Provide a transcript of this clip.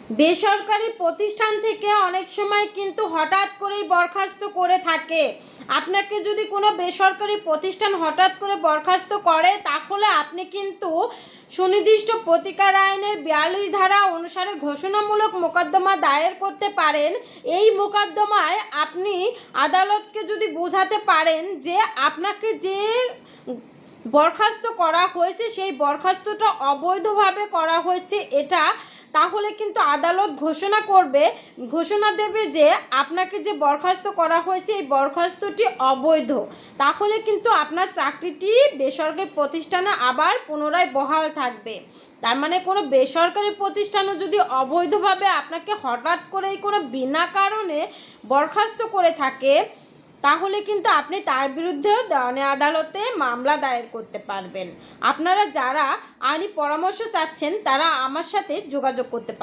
বেসরকারি প্রতিষ্ঠান থেকে অনেক সময় কিন্তু হঠাৎ করেই বরখাস্ত করে থাকে। আপনাকে যদি কোনো বেসরকারি প্রতিষ্ঠান হঠাৎ করে বরখাস্ত করে, তাহলে আপনি কিন্তু সুনির্দিষ্ট প্রতিকার আইনের 42 ধারা অনুসারে ঘোষণামূলক মোকদ্দমা দায়ের করতে পারেন। এই মোকদ্দমায় আপনি আদালতকে যদি বোঝাতে পারেন যে আপনাকে যে বরখাস্ত করা হয়েছে সেই বরখাস্তটা অবৈধভাবে করা হয়েছে এটা, তাহলে কিন্তু আদালত ঘোষণা দেবে যে আপনাকে যে বরখাস্ত করা হয়েছে এই বরখাস্তটি অবৈধ। তাহলে কিন্তু আপনার চাকরিটি বেসরকারি প্রতিষ্ঠানে আবার পুনরায় বহাল থাকবে। তার মানে কোনো বেসরকারি প্রতিষ্ঠানও যদি অবৈধভাবে আপনাকে হঠাৎ করেই কোনো বিনা কারণে বরখাস্ত করে থাকে, তাহলে কিন্তু আপনি তার বিরুদ্ধেও দেওয়ানি আদালতে মামলা দায়ের করতে পারবেন। আপনারা যারা আইনি পরামর্শ চাচ্ছেন তারা আমার সাথে যোগাযোগ করতে পারেন।